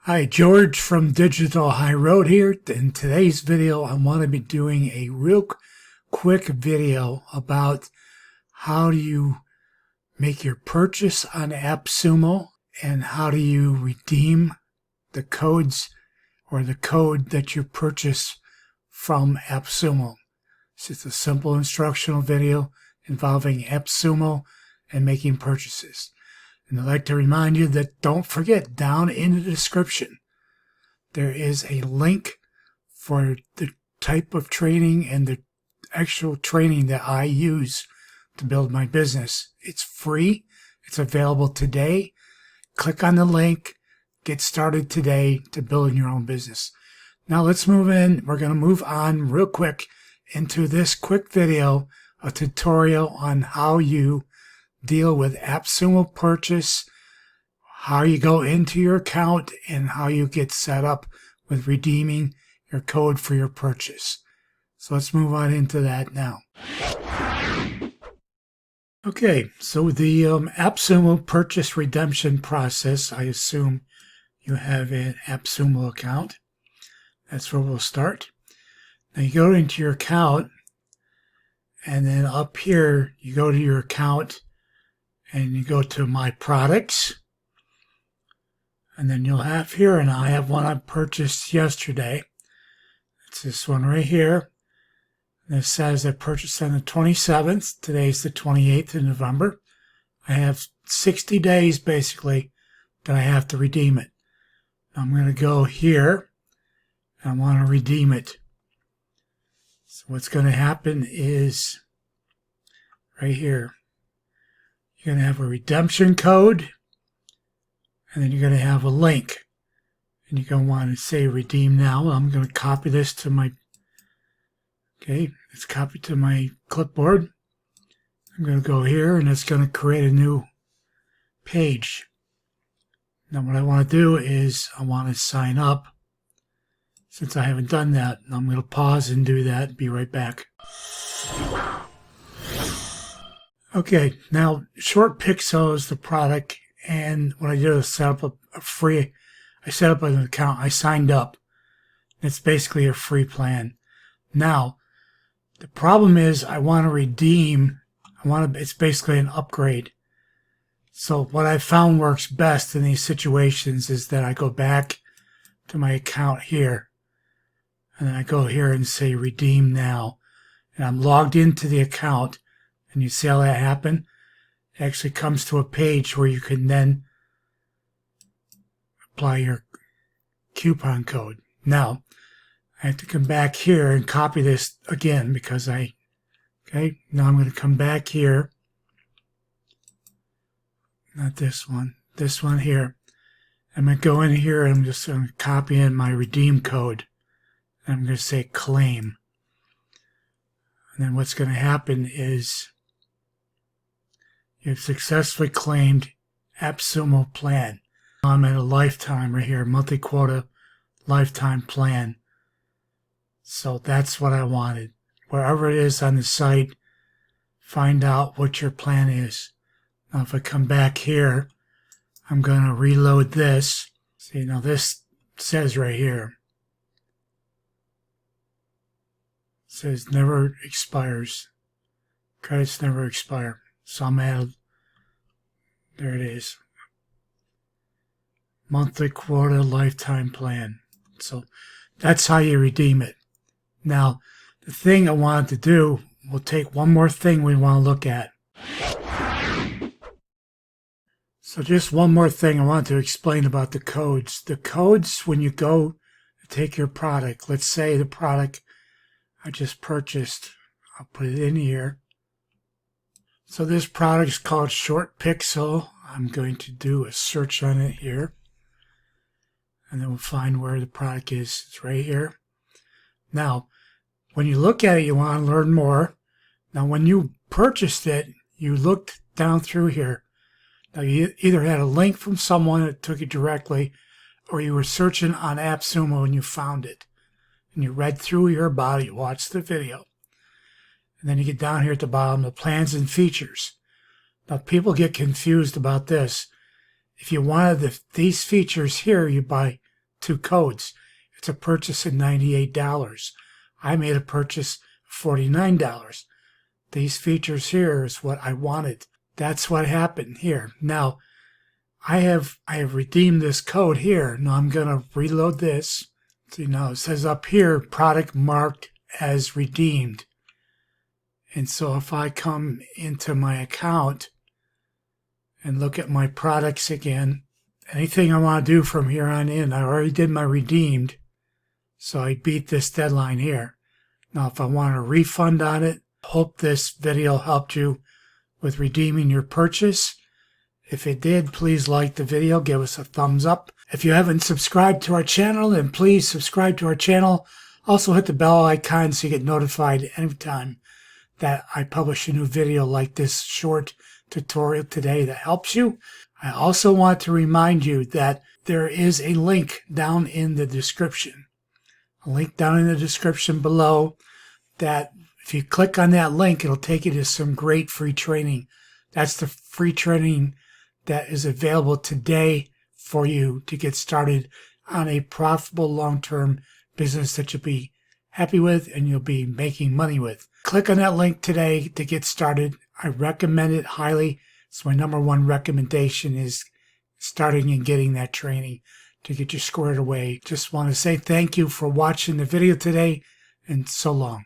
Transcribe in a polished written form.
Hi, George from Digital High Road here. In today's video, I want to be doing a real quick video about how do you make your purchase on AppSumo and how do you redeem the codes or the code that you purchase from AppSumo. It's just a simple instructional video involving AppSumo and making purchases. And I'd like to remind you that don't forget, down in the description, there is a link for the type of training and the actual training that I use to build my business. It's free. It's available today. Click on the link. Get started today to building your own business. Now let's move in. We're going to move on real quick into this quick video, a tutorial on how you deal with AppSumo Purchase, how you go into your account, and how you get set up with redeeming your code for your purchase. So let's move on into that now. Okay, so the AppSumo Purchase redemption process, I assume you have an AppSumo account. That's where we'll start. Now you go into your account, and then up here you go to your account and you go to My Products, and then you'll have here, and I have one I purchased yesterday. It's this one right here. And it says I purchased on the 27th. Today's the 28th of November. I have 60 days basically that I have to redeem it. I'm going to go here and I want to redeem it. So what's going to happen is right here, you're going to have a redemption code, and then you're going to have a link. And you're going to want to say redeem now. I'm going to copy this to my, it's copied to my clipboard. I'm going to go here, and it's going to create a new page. Now what I want to do is I want to sign up. Since I haven't done that, I'm going to pause and do that and be right back. Okay, now ShortPixel is the product, and what I did was set up I set up an account, I signed up. It's basically a free plan. Now, the problem is I want to redeem, it's basically an upgrade. So what I found works best in these situations is that I go back to my account here, and then I go here and say redeem now. And I'm logged into the account. And you see how that happened? It actually comes to a page where you can then apply your coupon code. Now, I have to come back here and copy this again because now I'm going to come back here. Not this one here. I'm going to go in here and I'm just going to copy in my redeem code. And I'm going to say claim. And then what's going to happen is you've successfully claimed AppSumo plan. I'm at a lifetime right here, monthly quota lifetime plan. So that's what I wanted. Wherever it is on the site, find out what your plan is. Now if I come back here, I'm going to reload this. See, now this says right here, it says never expires. Credits never expire. So I'm at, there it is. Monthly quota lifetime plan. So that's how you redeem it. Now, the thing I wanted to do, we'll take one more thing we want to look at. So just one more thing I want to explain about the codes. The codes, when you go to take your product, let's say the product I just purchased, I'll put it in here. So this product is called ShortPixel. I'm going to do a search on it here. And then we'll find where the product is. It's right here. Now, when you look at it, you want to learn more. Now, when you purchased it, you looked down through here. Now, you either had a link from someone that took you directly, or you were searching on AppSumo and you found it. And you read through your about it, you watched the video. And then you get down here at the bottom, the plans and features. Now, people get confused about this. If you wanted these features here, you buy two codes. It's a purchase of $98. I made a purchase of $49. These features here is what I wanted. That's what happened here. Now, I have redeemed this code here. Now I'm going to reload this. See, now it says up here, product marked as redeemed. And so if I come into my account and look at my products again, anything I want to do from here on in, I already did my redeemed. So I beat this deadline here. Now if I want a refund on it, hope this video helped you with redeeming your purchase. If it did, please like the video, give us a thumbs up. If you haven't subscribed to our channel, then please subscribe to our channel. Also hit the bell icon so you get notified anytime that I publish a new video like this short tutorial today that helps you. I also want to remind you that there is a link down in the description. A link down in the description below that if you click on that link, it'll take you to some great free training. That's the free training that is available today for you to get started on a profitable long-term business that you'll be happy with and you'll be making money with. Click on that link today to get started. I recommend it highly. It's my #1 recommendation is starting and getting that training to get you squared away. Just want to say thank you for watching the video today, and so long.